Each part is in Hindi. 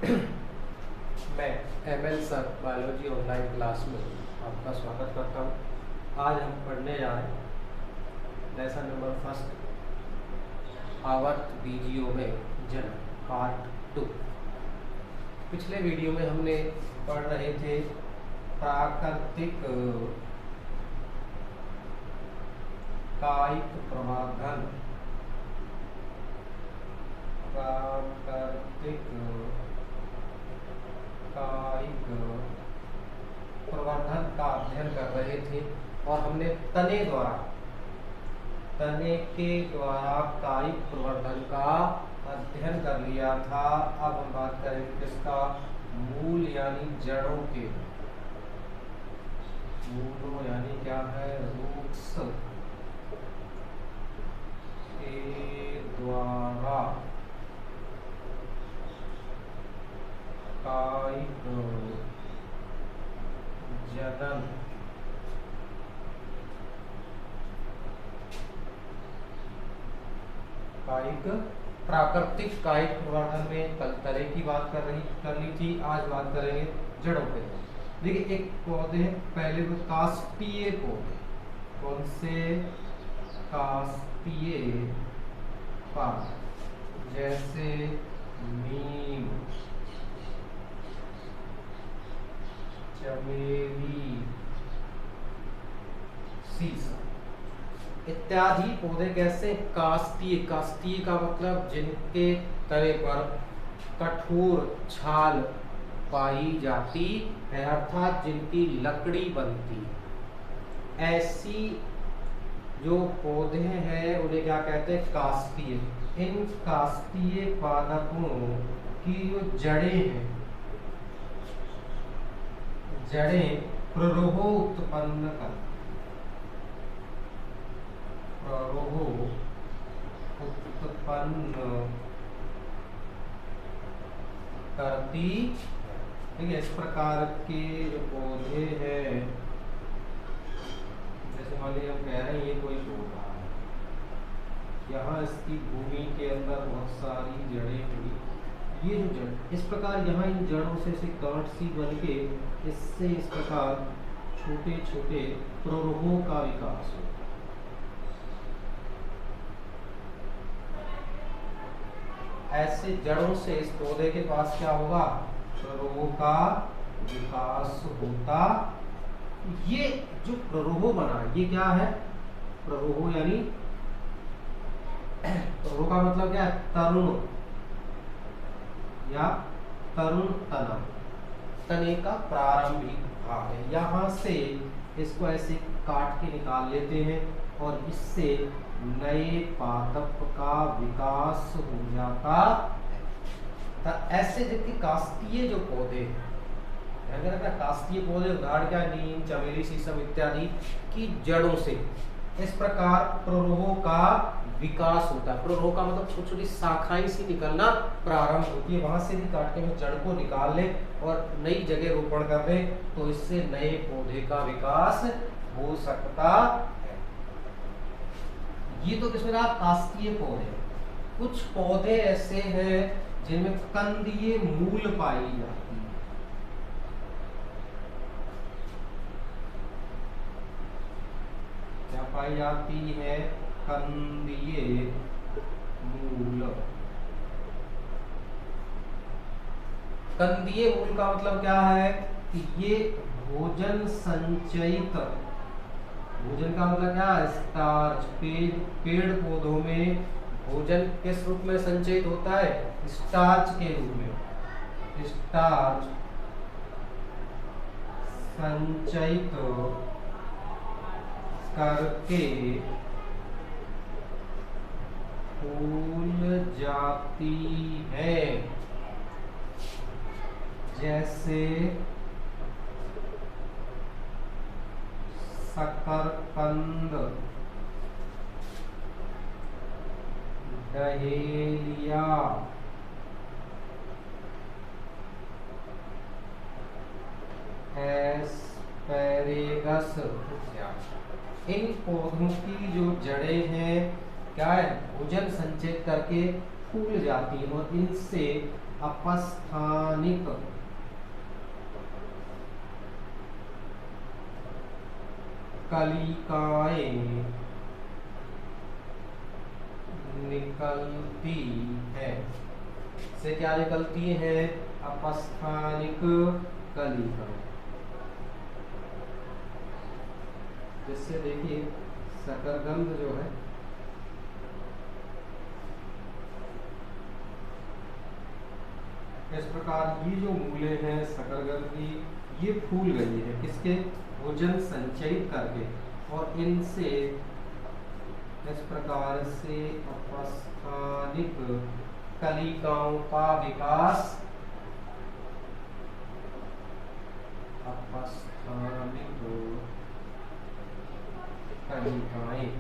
मैं ML sir biology online class में आपका स्वागत करता हूँ। आज हम पढ़ने जा रहे हैं लेसन नंबर फर्स्ट आवर्त बीजियों में जन्म पार्ट 2। पिछले वीडियो में हमने पढ़ रहे थे प्राकृतिक कायिक प्रवर्धन, प्राकृतिक कायिक प्रवर्धन का अध्ययन कर रहे थे और हमने तने के द्वारा कायिक प्रवर्धन का अध्ययन कर लिया था। अब हम बात करेंगे किसका? मूल यानी जड़ों के, मूलों यानी क्या है? रूट्स के द्वारा कायिक जनन प्राकृतिक कायिक प्रवर्धन में कल तरह की बात कर ली थी। आज बात करेंगे जड़ों पे। देखिए एक पौधे पहले तो कास्पीय पौधे, कौन से? कास्पीय पात, जैसे नीम, चमेली, सीसम इत्यादि पौधे कैसे? कास्तीय। कास्तीय का मतलब जिनके तने पर कठोर छाल पाई जाती है, अर्थात जिनकी लकड़ी बनती। ऐसी जो पौधे हैं उन्हें क्या कहते हैं? कास्तीय। इन कास्तीय पादपों की जो जड़ें हैं, जड़ें प्ररोह उत्पन्न करती, प्ररोह उत्पन्न करती। ठीक है, इस प्रकार के जो पौधे हैं, जैसे मान लीजिए हम कह रहे हैं ये कोई पौधा है, यहाँ इसकी भूमि के अंदर बहुत सारी जड़ें हुई। ये जो जड़, इस प्रकार यहाँ इन जड़ों से गांठ सी बन के इससे इस प्रकार छोटे छोटे प्ररोहों का विकास होता है। ऐसे जड़ों से इस पौधे के पास क्या होगा? प्ररोह का विकास होता। ये जो प्ररोह बना, ये क्या है? प्ररोह यानी प्ररोह का मतलब क्या है? तरुण या तरुण तना, तने का प्रारंभिक भाग है। यहाँ से इसको ऐसे काट के निकाल लेते हैं और इससे नए पादप का विकास हो जाता है। तो ऐसे जबकि कास्तीय जो पौधे, कास्तीय पौधे उदाहरण क्या? नीम, चमेली, शीशम इत्यादि की जड़ों से इस प्रकार प्ररोह का विकास होता है। प्ररोह का मतलब छोटी छोटी शाखाएं सी निकलना प्रारंभ होती है। वहां से भी काट के जड़ को निकाल ले और नई जगह रोपण कर दे तो इससे नए पौधे का विकास हो सकता है। ये तो किसमें रहा? कास्तीय पौधे। कुछ पौधे ऐसे हैं जिनमें कंदीय मूल पाई जाती है। क्या पाई जाती है? कंदीय मूल। कंदीय मूल का मतलब क्या है? कि ये भोजन संचयित, भोजन का मतलब क्या है? स्टार्च। पेड़ पौधों में भोजन किस रूप में संचयित होता है? स्टार्च के रूप में। स्टार्च संचयित करके फूल जाती है, जैसे शकरकंद, डहेलिया, एस्पेरेगस। इन पौधों की जो जड़ें हैं क्या है? भोजन संचित करके फूल जाती हैं और इनसे अपस्थानिक कलिकाएं निकलती है। से क्या निकलती है? अपस्थानिक कलिकाएं। जिससे देखिए शकरकंद जो है इस प्रकार ये जो मूलें हैं शकरकंद की ये फूल गई है किसके? भोजन संचयित करके, और इनसे इस प्रकार से अपस्थानिक कलिकाओं का विकास, अपस्थानिक कलिकाएं,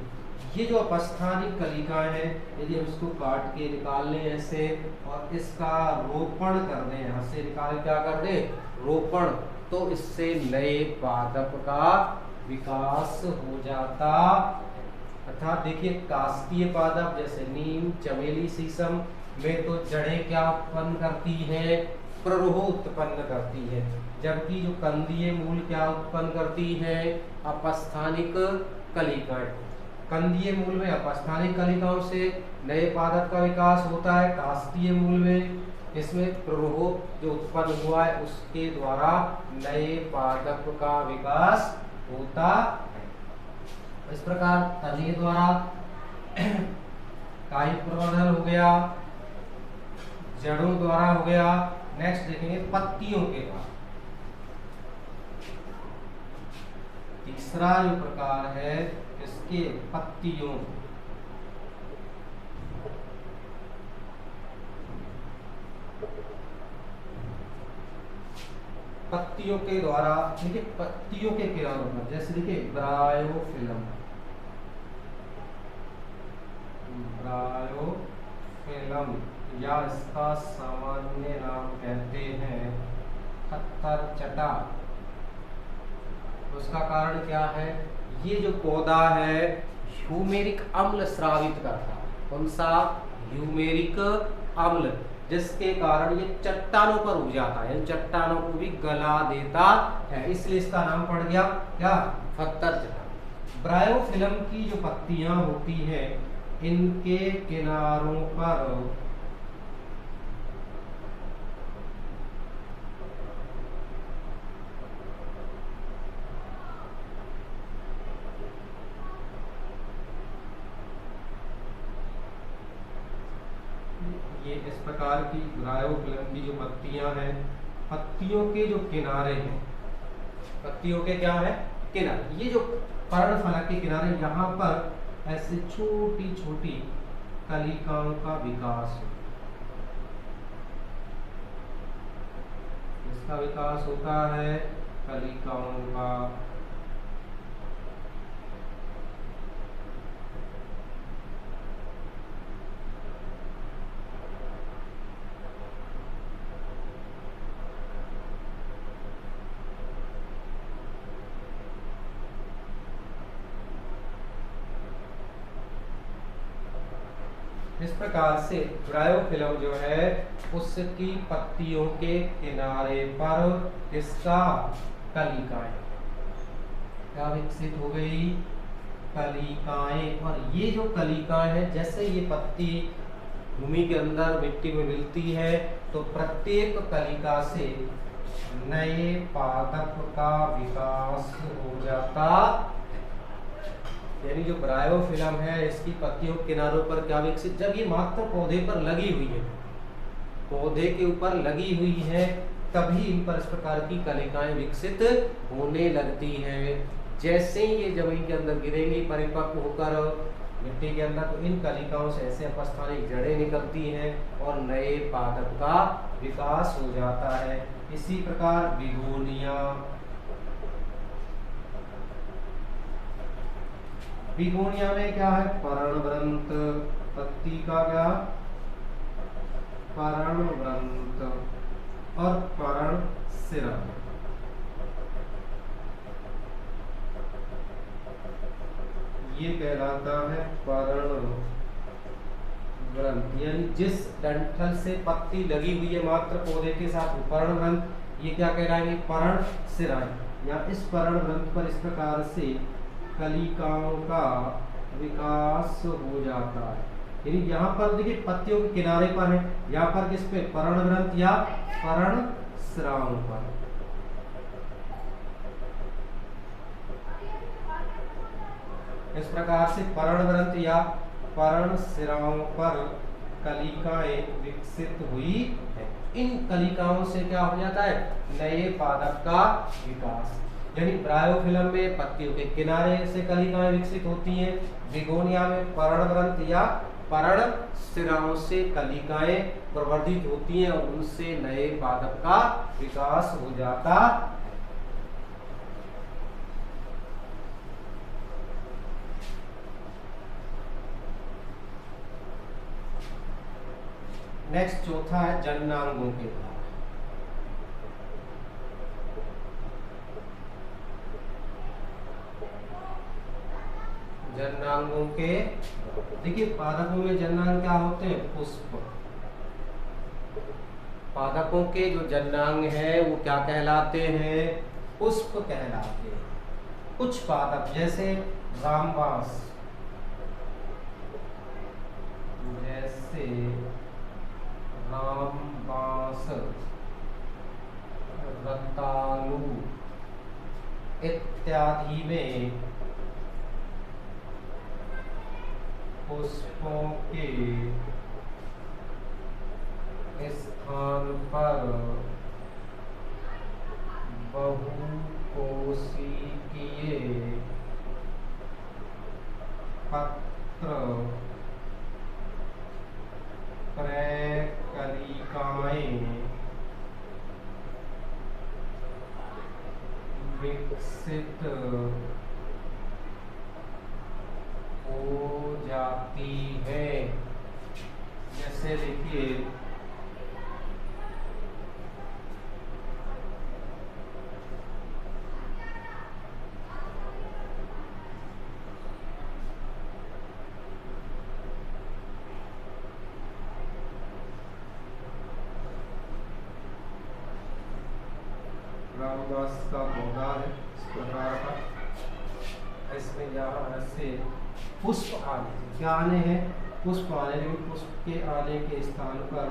ये जो अपस्थानिक कलिकाएं हैं यदि हम इसको काट के निकाल लें ऐसे और इसका रोपण कर दें, यहाँ से निकाल क्या कर दें? रोपण, तो इससे नए पादप का विकास हो जाता। अर्थात देखिए काष्ठीय पादप जैसे नीम, चमेली, शीशम में तो जड़ें क्या उत्पन्न करती हैं? प्ररोह उत्पन्न करती है, जबकि जो कंदीय मूल क्या उत्पन्न करती है? अपस्थानिक कलिकाएं। कंदीय मूल में अपस्थानिक कलिकाओं से नए पादप का विकास होता है, काष्ठीय मूल में इसमें प्ररोह जो उत्पन्न हुआ है उसके द्वारा नए पादप का विकास होता है। इस प्रकार तने द्वारा कायिक प्रवर्धन हो गया, जड़ों द्वारा हो गया। नेक्स्ट देखेंगे पत्तियों के द्वारा। तीसरा जो प्रकार है इसके पत्तियों, पत्तियों के द्वारा। देखिए पत्तियों के किनारों पर जैसे देखिए ब्रायोफिलम, ब्रायोफिलम या इसका सामान्य नाम कहते हैं खत्तरचटा। उसका कारण क्या है? ये जो पौधा है ह्यूमेरिक अम्ल स्रावित करता है। कौन सा? ह्यूमेरिक अम्ल, जिसके कारण ये चट्टानों पर उग जाता है, चट्टानों को भी गला देता है, इसलिए इसका नाम पड़ गया क्या? खत्तरचटा। ब्रायोफिलम की जो पत्तियां होती हैं इनके किनारों पर ये इस प्रकार की ब्रायोफिलम की जो पत्तियां हैं, पत्तियों के जो किनारे हैं, पत्तियों के क्या है? किनारे। ये जो पर्णफलक के किनारे यहाँ पर ऐसे छोटी छोटी कलिकाओं का विकास हो, इसका विकास होता है कलिकाओं का। इस प्रकार से ब्रायोफिलम जो है उसकी पत्तियों के किनारे पर इसका कलिकाएं क्या विकसित हो गई? कलिकाएं। और ये जो कलिकाएं हैं जैसे ये पत्ती भूमि के अंदर मिट्टी में मिलती है तो प्रत्येक कलिका से नए पादप का विकास हो जाता। यानी जो ब्रायोफिलम है इसकी पत्तियों के किनारों पर क्या विकसित, जब ये मात्र पौधे पर लगी हुई है, पौधे के ऊपर लगी हुई है, तभी इन पर इस प्रकार की कलिकाएं विकसित होने लगती हैं। जैसे ही ये जमीन के अंदर गिरेंगी परिपक्व होकर मिट्टी के अंदर, तो इन कलिकाओं से ऐसे अपस्थानिक जड़ें निकलती हैं और नए पादप का विकास हो जाता है। इसी प्रकार बिगोनिया, बिगोनिया में क्या है? पर्णवृंत, पत्ती का क्या? पर्णवृंत और पर्णशिरा। ये कहलाता है पर्णवृंत ग्रंथ, यानी जिस डंठल से पत्ती लगी हुई है मात्र पौधे के साथ पर्ण ग्रंथ, ये क्या कहलाएंगे? पर्ण शिराएं। या इस पर्ण ग्रंथ पर इस प्रकार से कलिकाओं का विकास हो जाता है। यानी यहाँ पर देखिए पत्तियों के किनारे पर है, यहाँ पर किस पे? पर्ण ग्रंथ या पर्ण शिराओं पर। इस प्रकार से पर्ण ग्रंथ या पर्ण शिराओं पर कलिकाएं विकसित हुई है। इन कलिकाओं से क्या हो जाता है? नए पादप का विकास। यानी ब्रायोफिलम में पत्तियों के किनारे से कलिकाएं विकसित होती हैं, बिगोनिया में पर्ण ग्रंथ या पर्ण शिराओं से कलिकाएं प्रवर्धित होती हैं और उनसे नए पादप का विकास हो जाता है। नेक्स्ट चौथा है जननांगों के द्वारा। जननांगों के, देखिए पादपों में जननांग क्या होते हैं? पुष्प। पादपों के जो जननांग है वो क्या कहलाते हैं? पुष्प कहलाते हैं। कुछ पादप जैसे रामबास, जैसे रामबास, रतालू इत्यादि में पुष्पों के स्थान पर बहुकोशिकीय पत्र प्रकलिकाएं विकसित हो जाती है। जैसे देखिए रामदास का पौधा है इस प्रकार का, इसमें यहाँ से पुष्प आने, क्या आने हैं? पुष्प आने। लेकिन पुष्प के आने के स्थान पर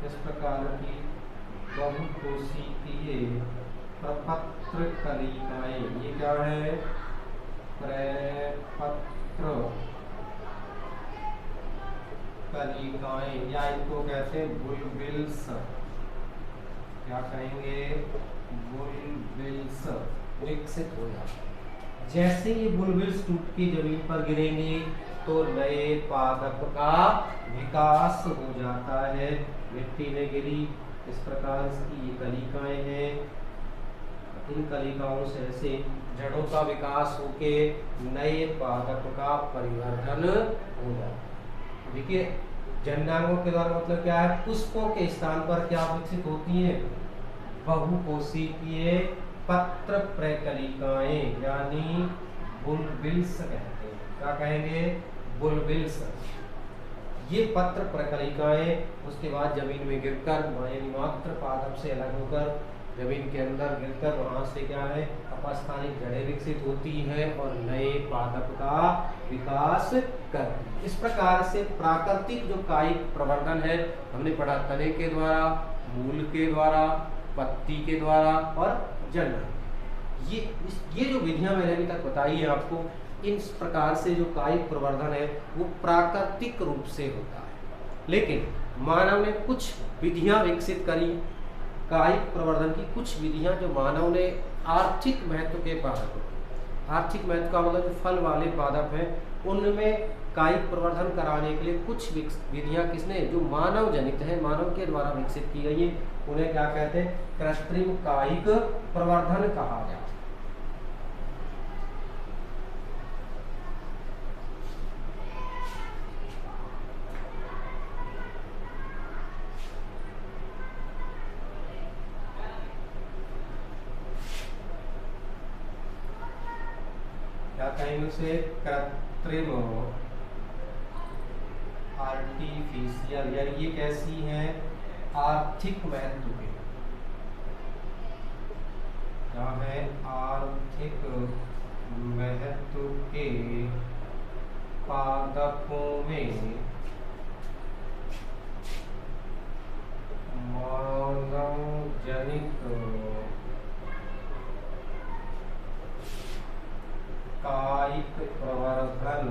इस प्रकार की बहुकोशिकीय प्रपत्र कलिकाएं, ये क्या है? प्रपत्र कलिकाएं, या इनको कहते हैं बुलबिल्स। क्या कहेंगे? बुलबिल्स विकसित हो जाते हैं। जैसे ये बुलबिल्स टूट के जमीन पर गिरेंगे तो नए पादप का विकास हो जाता है। मिट्टी में गिरी इस प्रकार इसकी ये कलिकाएं हैं, इन कलिकाओं से ऐसे जड़ों का विकास होके नए पादप का परिवर्धन हो जाता है। देखिए जननांगों के द्वारा मतलब क्या है? पुष्पों के स्थान पर क्या विकसित होती है? बहुकोशिकीय पत्र प्रकलिकाएं, यानी बुलबिल्स कहते हैं। क्या कहेंगे? बुलबिल्स। ये पत्र प्रकलिकाएं उसके बाद जमीन में गिरकर, यानी मात्र पादप से अलग होकर जमीन के अंदर गिरकर वहां से क्या है? अपस्थानिक जड़ें विकसित होती हैं और नए पादप का विकास करती है। इस प्रकार से प्राकृतिक जो कायिक प्रवर्धन है हमने पढ़ा, तने के द्वारा, मूल के द्वारा, पत्ती के द्वारा और जननांग। ये जो विधियां मैंने अभी तक बताई है आपको, इस प्रकार से जो कायिक प्रवर्धन है वो प्राकृतिक रूप से होता है। लेकिन मानव ने कुछ विधियां विकसित करी कायिक प्रवर्धन की, कुछ विधियां जो मानव ने आर्थिक महत्व के पादप, आर्थिक महत्व का मतलब जो फल वाले पादप हैं उनमें कायिक प्रवर्धन कराने के लिए कुछ विधियां किसने? जो मानव जनित है, मानव के द्वारा विकसित की गई है, उन्हें क्या कहते हैं? कृत्रिम कायिक प्रवर्धन कहा जाता है। क्या कहेंगे उसे? कृत्रिम आर्टिफिशियल, यानी ये कैसी हैं, आर्थिक महत्व के, क्या है, आर्थिक महत्व के पादपों में मानव जनित कायिक प्रवर्धन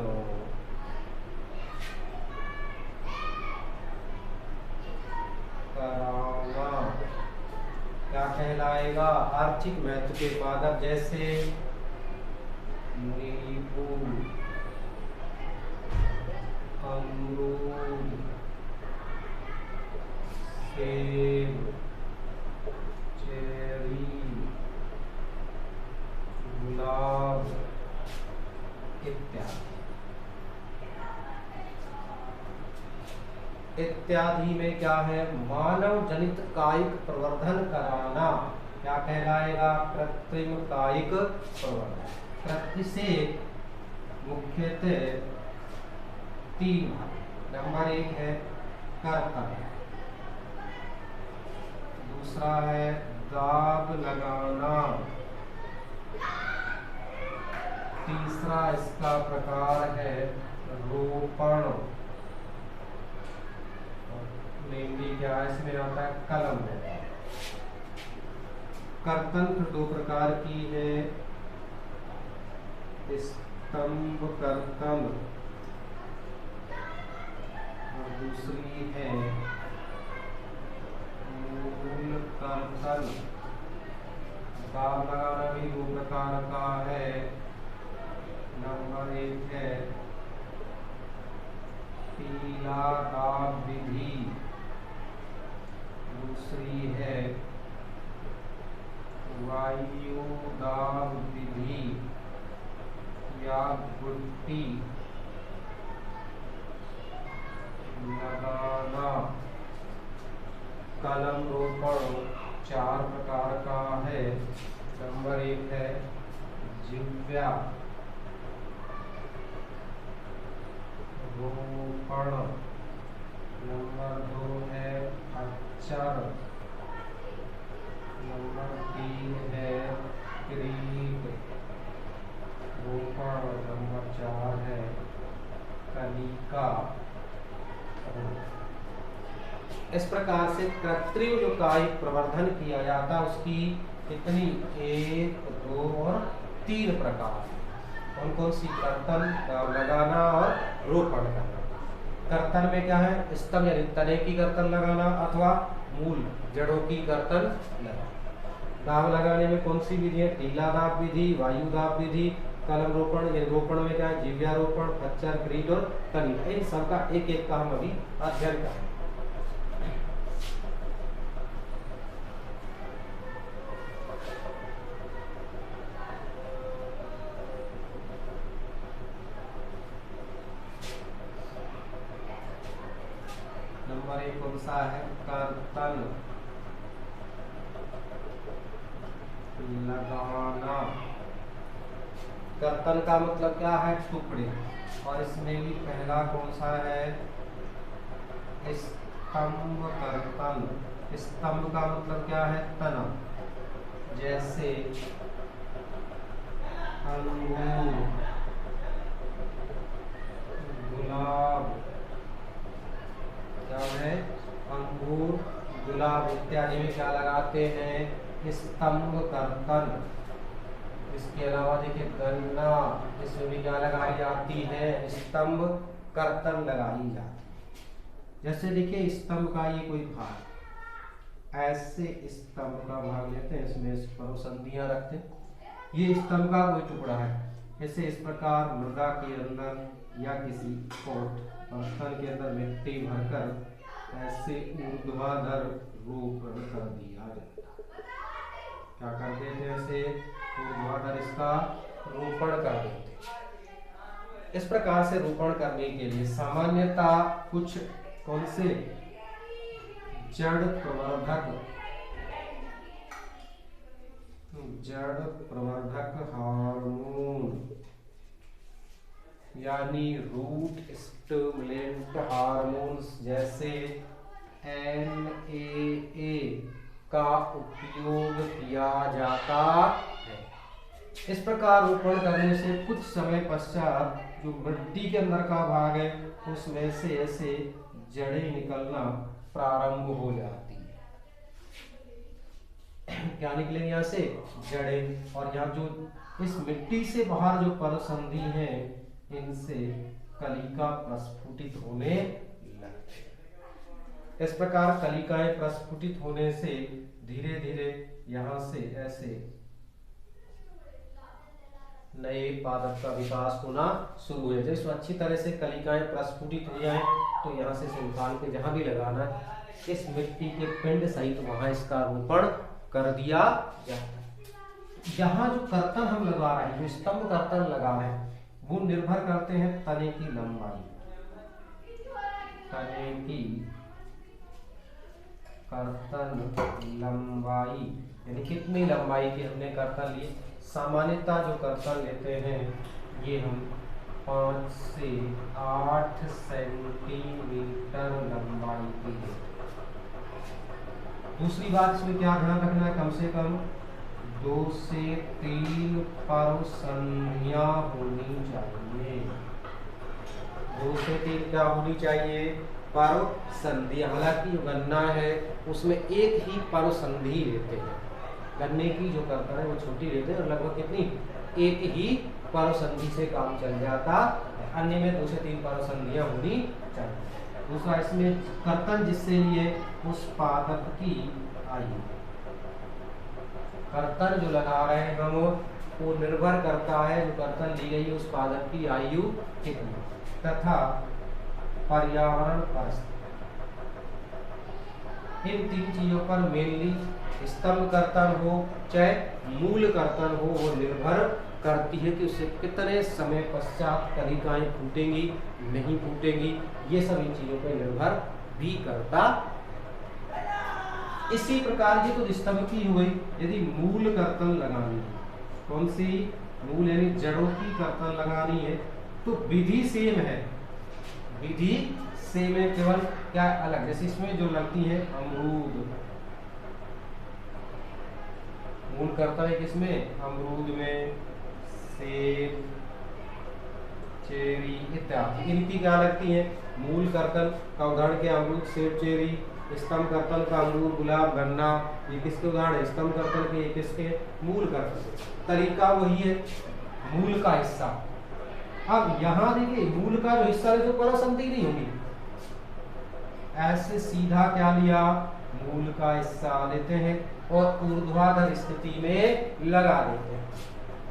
कराना क्या कहलाएगा, आर्थिक महत्व के पादप, जैसे नींबू, अमरूद, सेब, चेरी, गुलाब इत्यादि। इत्यादि में क्या है, मानव जनित कायिक प्रवर्धन कराना क्या कहलाएगा, कृत्रिम कायिक प्रवर्धन। इसे मुख्यतः 3 नंबर 1 है कर्तन, दूसरा है दाब लगाना, तीसरा इसका प्रकार है रोपण, मेनली क्या है इसमें आता है कलम है। कर्तन 2 प्रकार की है, स्तंभ कर्तन और दूसरी है मूल कर्तन। दाब लगाना भी 2 प्रकार का है, नंबर 1 है पीला दाब विधि, दूसरी है वायु दाब विधि या भुट्टी लगाना। कलम रोपण 4 प्रकार का है, नंबर 1 है जिव्या रोपण, नंबर 2 है अक्षर, नंबर 3 है क्रीट रोपण, नंबर 4 है कलिका। इस प्रकार से कृत्रिम जो कायिक प्रवर्धन किया जाता उसकी कितनी, 1, 2 और 3 प्रकार। कौन कौन सी, कर्तन, दाब लगाना और रोपण करना। कर्तन में क्या है, स्तंभ यानी तने की कर्तन लगाना अथवा मूल जड़ों की कर्तन लगाना। दाब लगाने में कौन सी विधि है, ढीला दाब विधि, वायु दाब विधि, कलम रोपण, ये रोपण में क्या है, जिव्या रोपण, खच्चर, क्रीट और कली। इन सबका एक एक का हम अभी अध्ययन करें। नंबर 1 कौन सा है, कर्तन लगाना। कर्तन का मतलब क्या है, टुकड़े, और इसमें भी पहला कौन सा है, स्तंभ कर्तन। स्तंभ का मतलब क्या है, तना, जैसे अंगूर, गुलाब, क्या है, अंगूर, गुलाब इत्यादि में क्या लगाते हैं, स्तंभ कर्तन। इसके अलावा देखिए गन्ना, इसमें भी क्या लगाई जाती है, स्तंभ कर्तन लगाई जाती है। जैसे देखिए स्तंभ का ये कोई भाग, ऐसे स्तंभ का भाग लेते हैं, इसमें इस पर संधियां रखते हैं, ये स्तंभ का कोई टुकड़ा है। ऐसे इस प्रकार मृदा के अंदर या किसी पोट बर्तन के अंदर मिट्टी भरकर ऐसे ऊर्ध्वाधर रोपण कर दिया जाता है। क्या करते थे, ऐसे ऊर्ध्वाधर इसका रोपण कर देते। इस प्रकार से रोपण करने के लिए सामान्यतः कुछ कौन से जड़ प्रवर्धक हार्मोन यानी रूट स्टिमुलेंट हार्मोन्स जैसे NAA का उपयोग किया जाता है। इस प्रकार रोपण करने से कुछ समय पश्चात जो मिट्टी के अंदर का भाग है उसमें से ऐसे जड़ें निकलना प्रारंभ हो जाती है। क्या निकलेंगे यहाँ से? जड़ें। और यहाँ जो इस मिट्टी से बाहर जो परसंधि है इनसे कलिका प्रस्फुटित होने लगते हैं। इस प्रकार कलिकाएं प्रस्फुटित होने से धीरे धीरे यहाँ से ऐसे नए पादप का विकास होना शुरू हो जाए। इसमें अच्छी तरह से कलिकाएं प्रस्फुटित हो जाए तो यहाँ से निकाल के जहां भी लगाना है इस मिट्टी के पिंड सहित वहां इसका रोपण कर दिया जाता है। यहाँ जो कर्तन हम लगा रहे हैं, जो स्तंभ कर्तन लगा रहे हैं, वो निर्भर करते हैं तने की लंबाई। तने की कर्तन लंबाई यानी कितनी लंबाई के हमने कर्तन लिए। सामान्यतः जो कर्तन लेते हैं ये हम 5 से 8 सेंटीमीटर लंबाई की है। दूसरी बात इसमें क्या ध्यान रखना है, कम से कम 2 से 3 परसंधियां होनी चाहिए। 2 से 3 क्या होनी चाहिए? परसंधियां। हालांकि जो गन्ना है उसमें एक ही परसंधि लेते हैं। गन्ने की जो कर्तन है वो छोटी लेते हैं और लगभग कितनी? एक ही परसंधि से काम चल जाता है। अन्य में 2 से 3 परसंधियां होनी चाहिए। दूसरा इसमें कर्तन जिससे लिए उस पादप की आयु, कर्तन जो लगा रहे हैं हम वो निर्भर करता है जो कर्तन ली गई उस पादप की आयु कितनी तथा पर्यावरण परिस्थिति। इन 3 चीजों पर मेनली स्तंभ कर्तन हो चाहे मूल कर्तन हो वो निर्भर करती है कि उससे कितने समय पश्चात कलिकाएं फूटेंगी नहीं फूटेंगी, ये सब इन चीजों पर निर्भर भी करता। इसी प्रकार ये तो स्तंभ की हुई। यदि मूल कर्तन लगानी है, कौन सी? मूल यानी जड़ों की कर्तन लगानी है तो विधि सेम है। विधि सेम है, केवल क्या अलग, जैसे इसमें जो लगती है अमरूद, मूल करता है किसमें? अमरूद में, सेब, चेरी इत्यादि। इनकी क्या लगती है? मूल कर्तन का उदाहरण क्या? अमरूद, सेब, चेरी। स्तंभ कर्तन का अंगूर, गुलाब, गन्ना, ये किसके उदाहरण है? स्तंभ कर्तन के। ये किसके? मूल कर्तन। तरीका वही है, मूल का हिस्सा। अब यहाँ देखिए मूल का जो हिस्सा है तो परसंधि नहीं होगी, ऐसे सीधा क्या लिया? मूल का हिस्सा लेते हैं और ऊर्ध्वाधर स्थिति में लगा देते हैं।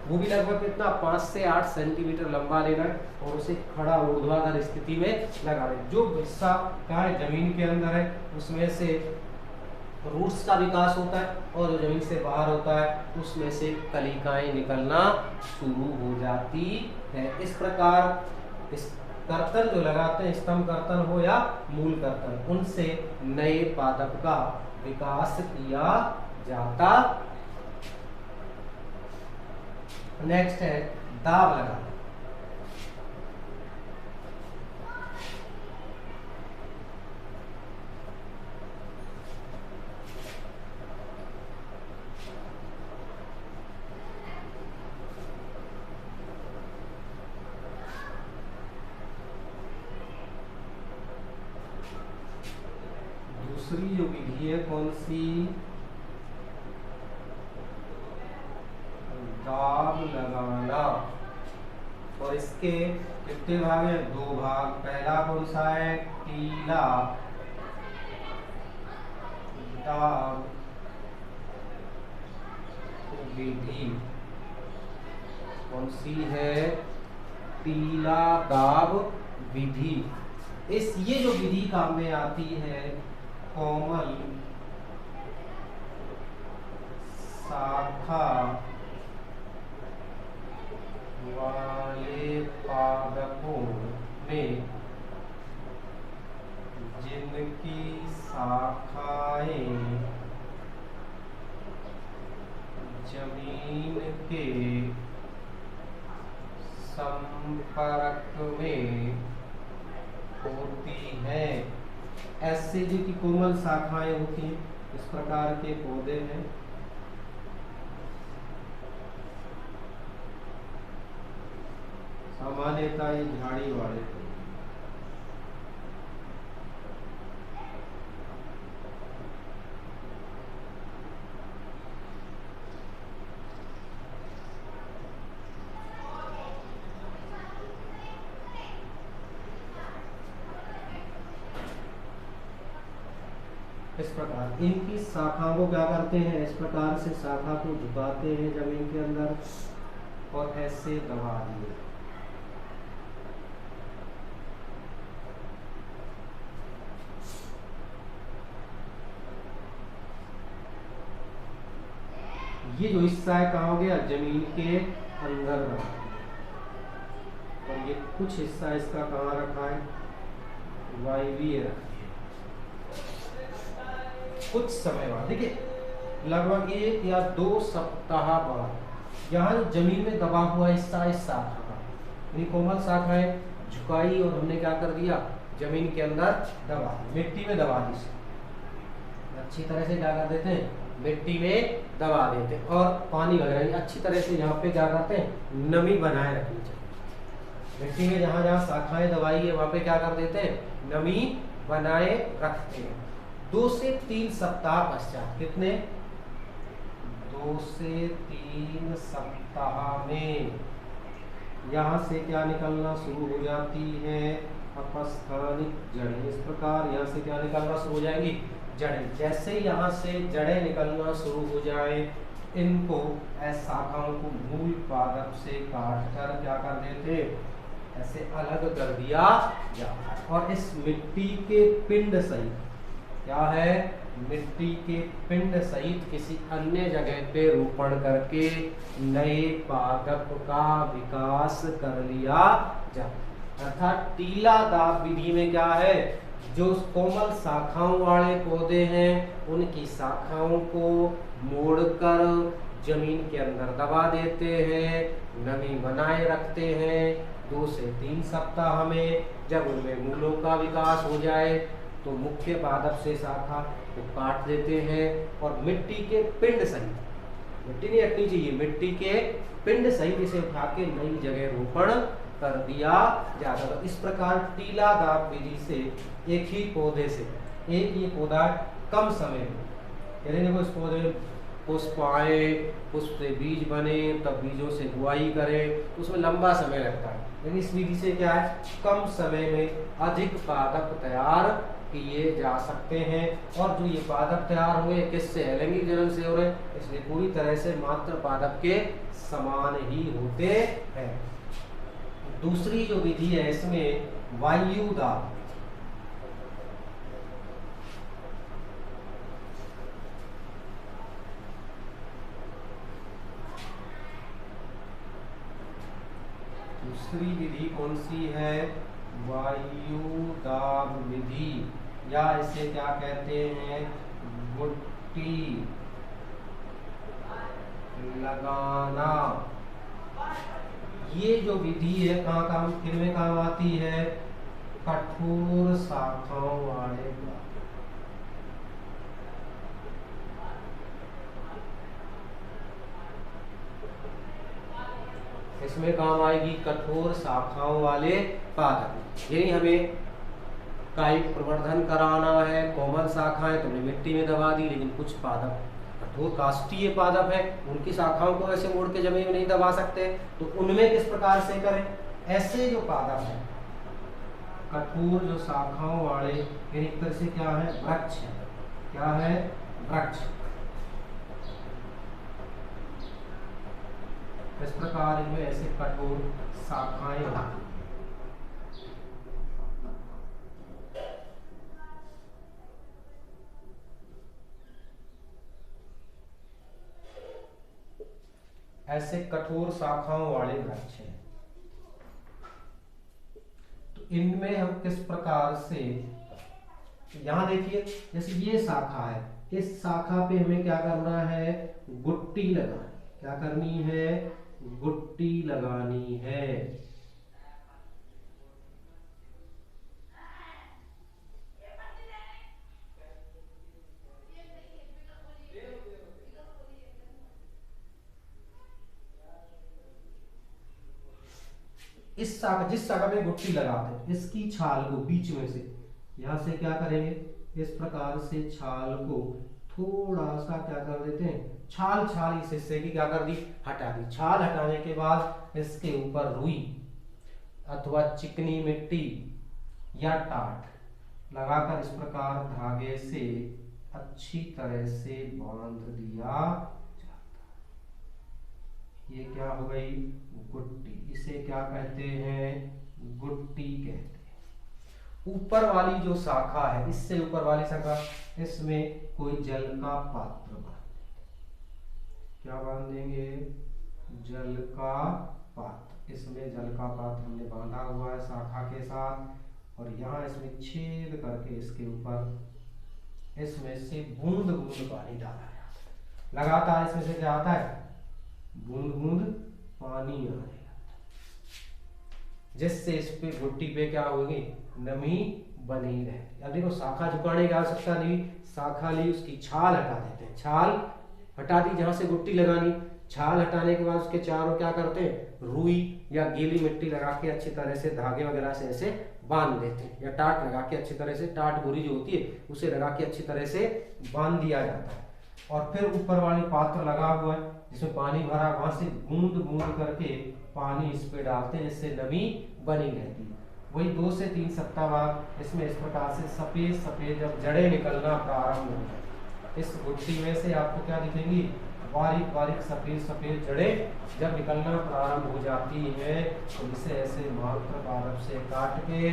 वो भी लगभग कितना? 5 से 8 सेंटीमीटर लंबा लेना है और उसे खड़ा ऊर्ध्वाधर स्थिति में लगा दें। जो हिस्सा क्या है जमीन के अंदर है उसमें से रूट्स का विकास होता है और जो जमीन से बाहर होता है उसमें से कलिकाएं निकलना शुरू हो जाती है। इस प्रकार इस कर्तन जो लगाते हैं, स्तंभ कर्तन हो या मूल कर्तन, उनसे नए पादप का विकास किया जाता। नेक्स्ट है दाब लगाना। दूसरी जो विधि है कौन सी? दाब लगाना। और इसके कितने भाग हैं? 2 भाग। पहला कौन सा है? टीला दाब विधि। कौन सी है? टीला दाब विधि। ये जो विधि काम में आती है कोमल शाखा वाले पादपों में जिनकी शाखाएं जमीन के संपर्क में होती है। ऐसे जो की कोमल शाखाएं होती हैं, इस प्रकार के पौधे हैं। सामान्यतः ये झाड़ी वाले थे। इस प्रकार इनकी शाखाओं को क्या करते हैं, इस प्रकार से शाखा को झुकाते हैं जमीन के अंदर और ऐसे दबा दिए। ये जो हिस्सा है कहाँ हो गया, जमीन के अंदर रखा है। और ये कुछ हिस्सा इसका कहाँ रखा है, वायवीय रखा है। कुछ समय बाद देखिए, लगभग 1 या 2 सप्ताह बाद यहाँ जमीन में दबा हुआ हिस्सा इस शाखा का, कोमल शाखा है, झुकाई और हमने क्या कर दिया, जमीन के अंदर दबा, मिट्टी में दबा दी। अच्छी तरह से क्या कर देते हैं, मिट्टी में दबा देते हैं और पानी वगैरह अच्छी तरह से यहाँ पे क्या करते हैं, नमी बनाए रखनी चाहिए। मिट्टी में जहाँ जहाँ शाखाएं दबाई है वहाँ पे क्या कर देते हैं, नमी बनाए रखते हैं। 2 से 3 सप्ताह पश्चात, कितने, 2 से 3 सप्ताह में यहाँ से क्या निकलना शुरू हो जाती है, अपस्थानिक जड़ें। इस प्रकार यहाँ से क्या निकलना शुरू हो जाएंगी, जड़ें। जैसे यहाँ से जड़ें निकलना शुरू हो जाए, इनको शाखाओं को मूल पादप से काट कर क्या कर देते, ऐसे अलग कर दिया जाता है। और इस मिट्टी के पिंड सहित, क्या है, मिट्टी के पिंड सहित किसी अन्य जगह पे रोपण करके नए पादप का विकास कर लिया जाता। अर्थात टीला दाब विधि में क्या है, जो कोमल शाखाओं वाले पौधे हैं उनकी शाखाओं को मोड़कर जमीन के अंदर दबा देते हैं, नमी बनाए रखते हैं। 2 से 3 सप्ताह में जब उनमें मूलों का विकास हो जाए तो मुख्य पादप से शाखा को काट देते हैं और मिट्टी के पिंड सहित, मिट्टी नहीं रखनी चाहिए, मिट्टी के पिंड सहित इसे उठा के नई जगह रोपण कर दिया जाता है। इस प्रकार टीला दाब विधि से एक ही पौधे से, एक ही पौधा कम समय में, देखो इस पौधे में पुष्प आए, पुष्प से बीज बने, तब बीजों से बुआई करें, तो उसमें लंबा समय लगता है। लेकिन इस विधि से क्या है, कम समय में अधिक पादप तैयार किए जा सकते हैं। और जो ये पादप तैयार हुए किससे, लैंगिक जनन से हो रहे, इसलिए पूरी तरह से मात्र पादप के समान ही होते हैं। दूसरी जो विधि है इसमें वायुदाब, दूसरी विधि कौन सी है, वायुदाब विधि, या इसे क्या कहते हैं, गुट्टी लगाना। ये जो विधि है कहाँ काम, किनमें काम आती है, कठोर शाखाओं वाले, इसमें काम आएगी कठोर शाखाओं वाले पादप। यही हमें कायिक प्रवर्धन कराना है, कोमल शाखाएं तुमने मिट्टी में दबा दी, लेकिन कुछ पादप कठोर काष्ठीय पादप है, उनकी शाखाओं को ऐसे मोड़ के जमीन में नहीं दबा सकते, तो उनमें किस प्रकार से करें। ऐसे जो पादप है कठोर जो शाखाओं वाले, एक तरह से क्या है, वृक्ष है, क्या है, वृक्ष। इस प्रकार इनमें ऐसे कठोर शाखाएं होती, ऐसे कठोर शाखाओं वाले वृक्ष हैं। तो इनमें हम किस प्रकार से, यहां देखिए जैसे ये शाखा है, इस शाखा पे हमें क्या करना है, गुट्टी लगानी, क्या करनी है, गुट्टी लगानी है। इस शाखा, जिस शाखा में गुट्टी लगाते हैं, इसकी छाल को बीच में से यहां से क्या करेंगे, इस प्रकार से छाल को थोड़ा सा क्या कर देते हैं, छाल इस हिस्से की क्या कर दी, हटा दी। छाल हटाने के बाद इसके ऊपर रुई अथवा चिकनी मिट्टी या टाट लगाकर इस प्रकार धागे से अच्छी तरह से बांध दिया जाता है। ये क्या हो गई, गुट्टी। इसे क्या कहते हैं, गुट्टी कहते हैं। ऊपर वाली जो शाखा है, इससे ऊपर वाली शाखा, इसमें कोई जल का पात्र बांध देंगे। क्या बांध देंगे, जल का पात्र। इसमें जल का पात्र हमने बांधा हुआ है शाखा के साथ, और यहाँ इसमें छेद करके इसके ऊपर इसमें से बूंद बूंद पानी डाला जाता है। लगातार इसमें से क्या आता है, बूंद बूंद पानी आने लगता है, जिससे इस पे गुट्टी पे क्या होगी, नमी बनी रहती। अब देखो शाखा झुकाने की आवश्यकता नहीं, शाखा ली, उसकी छाल हटा देते हैं। छाल हटा दी जहां से गुट्टी लगानी, छाल हटाने के बाद उसके चारों क्या करते हैं, रुई या गीली मिट्टी लगा के अच्छी तरह से धागे वगैरह से ऐसे बांध देते हैं, या टाट लगा के अच्छी तरह से, टाट बुरी जो होती है उसे लगा के अच्छी तरह से बांध दिया जाता है। और फिर ऊपर वाली पात्र लगा हुआ है जिसमें पानी भरा, वहां से बूंद बूंद करके पानी इस पे डालते हैं, जिससे नमी बनी रहती है। वही 2 से 3 सप्ताह बाद इसमें इस प्रकार से सफेद सफेद जब जड़ें निकलना प्रारंभ हो जाए, इस गुट्टी में से आपको क्या दिखेंगी, बारीक बारीक सफेद सफेद जड़ें जब निकलना प्रारंभ हो जाती है, तो इसे ऐसे मात्र पादप से काट के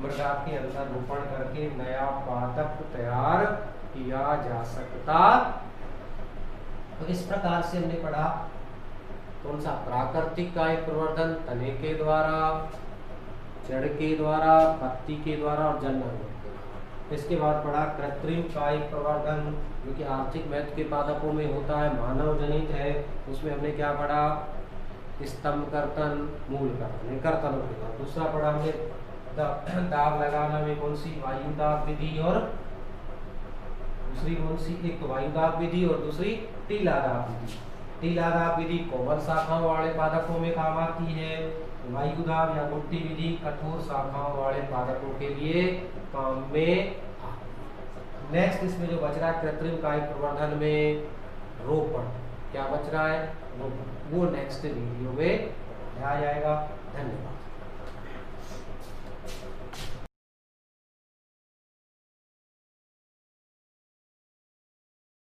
मृदा के अंदर रोपण करके नया पादप तैयार किया जा सकता। तो इस प्रकार से हमने पढ़ा कौन सा, प्राकृतिक कायिक प्रवर्धन, तने के द्वारा, जड़ के द्वारा, पत्ती के द्वारा और जन के द्वारा। इसके बाद पढ़ा कृत्रिम कायिक प्रवर्धन, जो कि आर्थिक महत्व के पादपों में होता है, मानव जनित है। उसमें हमने क्या पढ़ा, स्तंभ कर्तन, मूल कर्तन, कर्तनों के बाद। दूसरा पढ़ा हमने दाब लगाना में कौन सी, वायु दाब विधि, और दूसरी कौन सी, एक वायु दाब विधि और दूसरी टीला दाब विधि। टीला दाब विधि कोमल शाखाओं वाले पादपों में काम आती है, वायु दाब या गुट्टी विधि कठोर शाखाओं वाले पादपों के लिए काम में। नेक्स्ट इसमें जो बच रहा है कृत्रिम कायिक प्रवर्धन में रोपण, क्या बच रहा है, रोपण, वो नेक्स्ट वीडियो में आ जाएगा। धन्यवाद।